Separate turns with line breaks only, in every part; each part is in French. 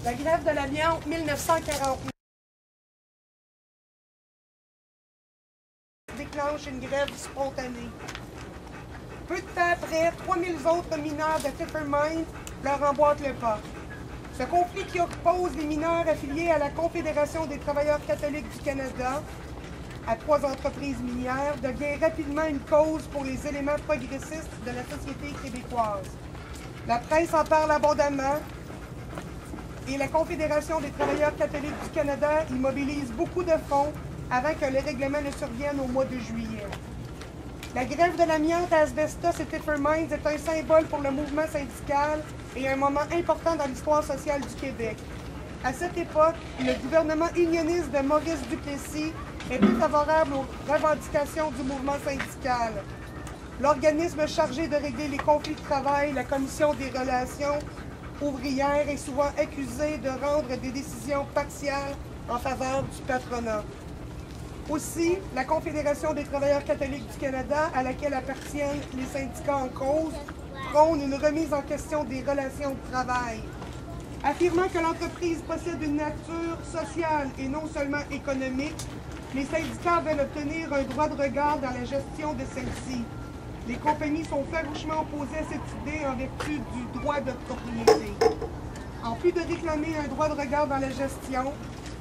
La grève de l'amiante 1949 déclenche une grève spontanée. Peu de temps après, 3000 autres mineurs de Tetford Mines leur emboîtent le pas. Ce conflit qui oppose les mineurs affiliés à la Confédération des travailleurs catholiques du Canada à 3 entreprises minières devient rapidement une cause pour les éléments progressistes de la société québécoise. La presse en parle abondamment et la Confédération des travailleurs catholiques du Canada y mobilise beaucoup de fonds avant que le règlement ne survienne au mois de juillet. La grève de l'amiante à Asbestos et Tetford Mines est un symbole pour le mouvement syndical et un moment important dans l'histoire sociale du Québec. À cette époque, le gouvernement unioniste de Maurice Duplessis était favorable aux revendications du mouvement syndical. L'organisme chargé de régler les conflits de travail, la Commission des relations ouvrières, est souvent accusé de rendre des décisions partiales en faveur du patronat. Aussi, la Confédération des travailleurs catholiques du Canada, à laquelle appartiennent les syndicats en cause, prône une remise en question des relations de travail. Affirmant que l'entreprise possède une nature sociale et non seulement économique, les syndicats veulent obtenir un droit de regard dans la gestion de celle-ci. Les compagnies sont farouchement opposées à cette idée en vertu du droit de propriété. En plus de réclamer un droit de regard dans la gestion,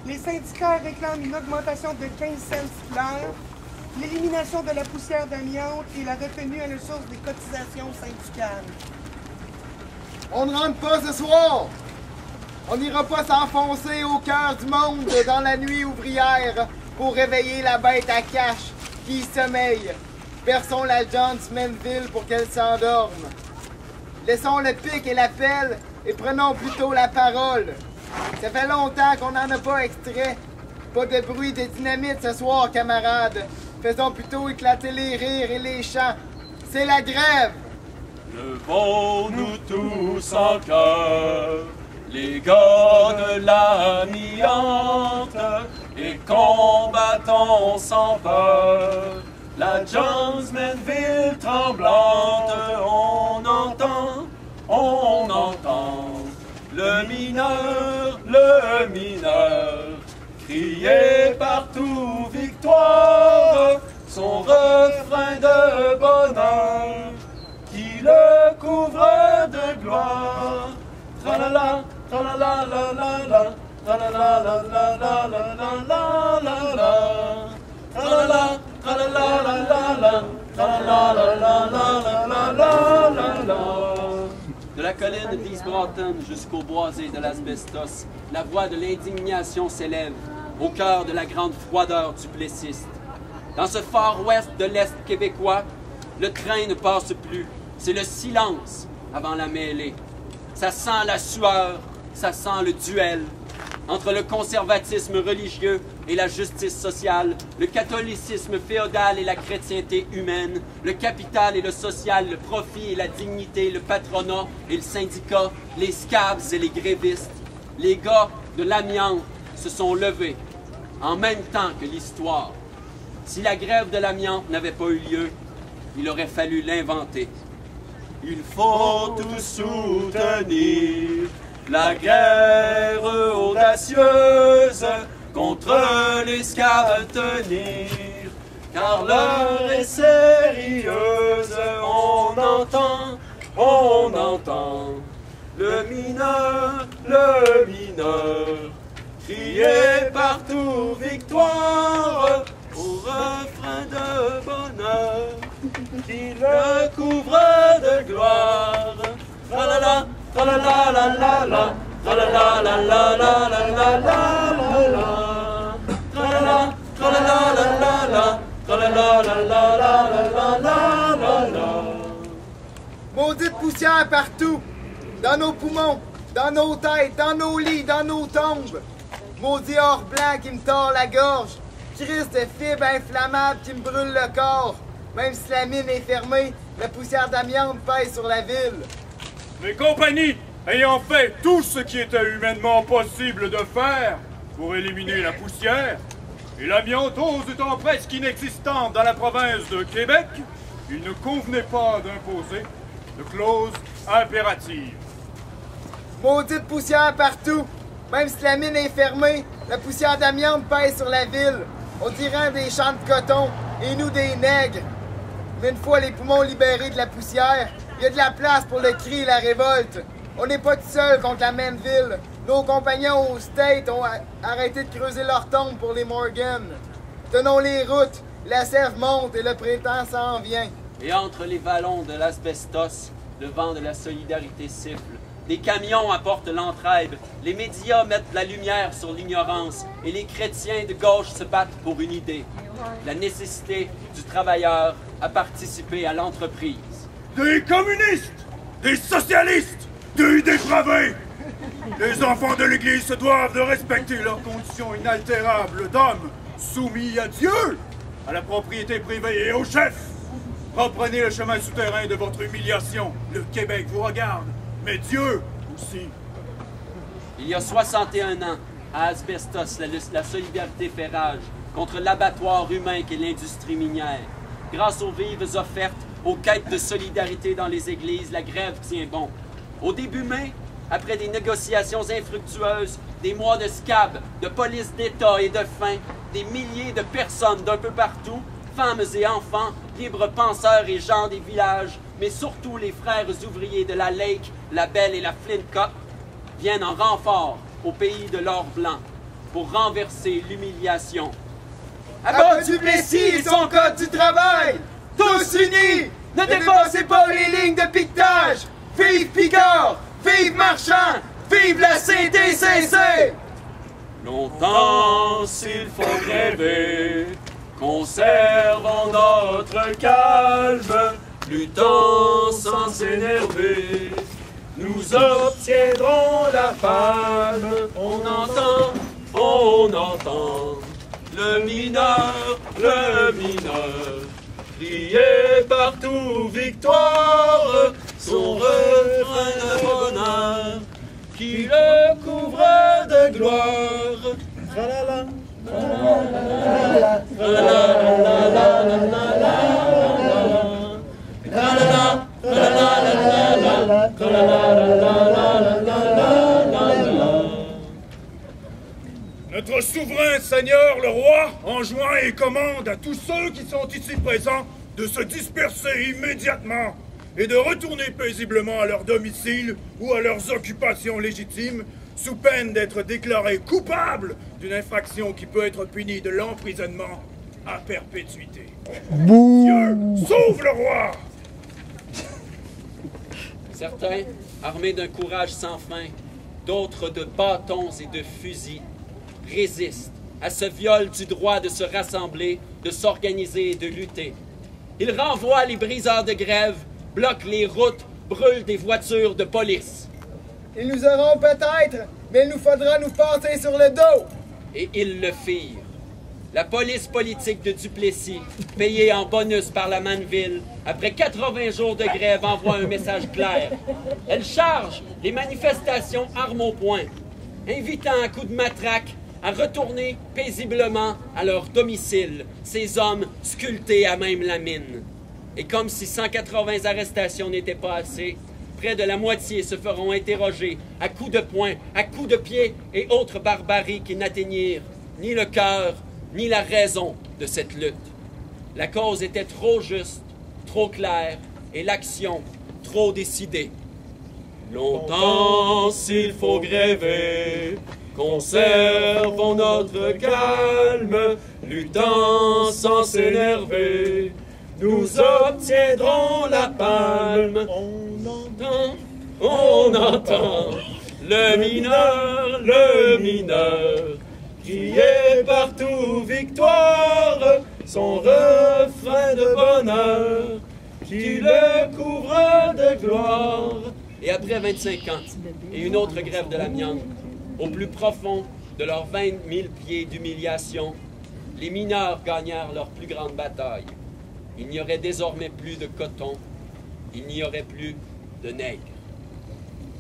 les syndicats réclament une augmentation de 15 cents l'heure, l'élimination de la poussière d'amiante et la retenue à la source des cotisations syndicales.
On ne rentre pas ce soir! On n'ira pas s'enfoncer au cœur du monde dans la nuit ouvrière pour réveiller la bête à cache qui y sommeille. Berçons la John Manville pour qu'elle s'endorme. Laissons le pic et la pelle et prenons plutôt la parole. Ça fait longtemps qu'on n'en a pas extrait. Pas de bruit de dynamite ce soir, camarades. Faisons plutôt éclater les rires et les chants. C'est la grève!
Levons-nous tous en chœur, les gars de l'amiante, et combattons sans peur la Jonesmanville tremblante. On entend le mineur, crier partout victoire, son refrain de bonheur qui le couvre de gloire. Tralala, tralala, la la la, tralala, la la la la la la la, tralala, tralala, la la la, tralala, la la la la la la. De la colline d'East Broughton jusqu'au boisé de l'Asbestos, la voix de l'indignation s'élève au cœur de la grande froideur du plessiste. Dans ce far ouest de l'Est québécois, le train ne passe plus. C'est le silence avant la mêlée. Ça sent la sueur, ça sent le duel entre le conservatisme religieux et la justice sociale, le catholicisme féodal et la chrétienté humaine, le capital et le social, le profit et la dignité, le patronat et le syndicat, les scabs et les grévistes. Les gars de l'amiante se sont levés en même temps que l'histoire. Si la grève de l'amiante n'avait pas eu lieu, il aurait fallu l'inventer. Il faut tous soutenir la guerre audacieuse contre les scabs tenir, car l'heure est sérieuse. On entend le mineur, crier partout victoire au refrain de bonheur qui le couvre de gloire. Tralala, tralala, la la la, tralala, la la la la la la la, tralala, tralala, la la la, tralala, la la la la la.
Maudite poussière partout! Dans nos poumons, dans nos têtes, dans nos lits, dans nos tombes! Maudit or blanc qui me tord la gorge! Christ de fibres inflammables qui me brûlent le corps! Même si la mine est fermée, la poussière d'amiante pèse sur la ville.
Les compagnies ayant fait tout ce qui était humainement possible de faire pour éliminer la poussière, et l'amiantose étant presque inexistante dans la province de Québec, il ne convenait pas d'imposer de clauses impératives.
Maudite poussière partout! Même si la mine est fermée, la poussière d'amiante pèse sur la ville. On dirait des champs de coton et nous des nègres. Mais une fois les poumons libérés de la poussière, il y a de la place pour le cri et la révolte. On n'est pas tout seul contre la Manville. Nos compagnons au State ont arrêté de creuser leur tombe pour les Morgan. Tenons les routes, la sève monte et le printemps s'en vient.
Et entre les vallons de l'asbestos, le vent de la solidarité siffle. Des camions apportent l'entraide, les médias mettent la lumière sur l'ignorance et les chrétiens de gauche se battent pour une idée. La nécessité du travailleur à participer à l'entreprise.
Des communistes, des socialistes, des dépravés. Les enfants de l'Église se doivent de respecter leurs conditions inaltérables d'hommes soumis à Dieu, à la propriété privée et au chef. Reprenez le chemin souterrain de votre humiliation. Le Québec vous regarde, mais Dieu aussi.
Il y a 61 ans, à Asbestos, la solidarité fait rage contre l'abattoir humain qu'est l'industrie minière. Grâce aux vives offertes, aux quêtes de solidarité dans les églises, la grève tient bon. Au début mai, après des négociations infructueuses, des mois de scab, de police d'État et de faim, des milliers de personnes d'un peu partout, femmes et enfants, libres penseurs et gens des villages, mais surtout les frères ouvriers de la Lake, la Belle et la Flintcott, viennent en renfort au pays de l'or blanc pour renverser l'humiliation.
À bas Duplessis et son code du travail! Tous unis! Ne dépassez pas les lignes de piquetage! Vive Picard! Vive Marchand! Vive la CDCC!
Longtemps s'il faut rêver, conservons notre calme, luttant sans s'énerver. Nous obtiendrons la palme. On entend le mineur crier partout victoire, son refrain de bonheur qui le couvre de gloire. Tralala, tralala,
Notre souverain Seigneur, le roi, enjoint et commande à tous ceux qui sont ici présents de se disperser immédiatement et de retourner paisiblement à leur domicile ou à leurs occupations légitimes, sous peine d'être déclarés coupables d'une infraction qui peut être punie de l'emprisonnement à perpétuité. Dieu, sauve le roi!
Certains, armés d'un courage sans fin, d'autres de bâtons et de fusils, résistent à ce viol du droit de se rassembler, de s'organiser et de lutter. Ils renvoient les briseurs de grève, bloquent les routes, brûlent des voitures de police.
Ils nous auront peut-être, mais il nous faudra nous passer sur le dos.
Et ils le firent. La police politique de Duplessis, payée en bonus par la Manville, après 80 jours de grève, envoie un message clair. Elle charge les manifestations armes au poing, invitant à coups de matraque à retourner paisiblement à leur domicile, ces hommes sculptés à même la mine. Et comme si 180 arrestations n'étaient pas assez, près de la moitié se feront interroger à coups de poing, à coups de pied et autres barbaries qui n'atteignirent ni le cœur, ni la raison de cette lutte. La cause était trop juste, trop claire, et l'action trop décidée.
Longtemps s'il faut gréver, conservons notre calme, luttant sans s'énerver. Nous obtiendrons la palme. On entend le mineur, crier partout victoire, son refrain de bonheur, qui le couvre de gloire.
Et après 25 ans, et une autre grève de l'amiante, au plus profond de leurs 20 000 pieds d'humiliation, les mineurs gagnèrent leur plus grande bataille. Il n'y aurait désormais plus de coton, il n'y aurait plus de nègres.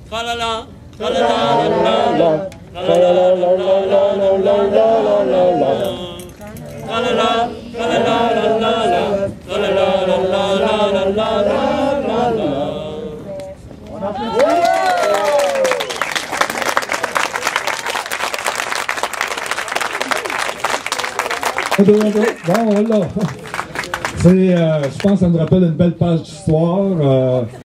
Tralala, tralala,
Bon, voilà. Je pense que ça nous rappelle une belle page d'histoire.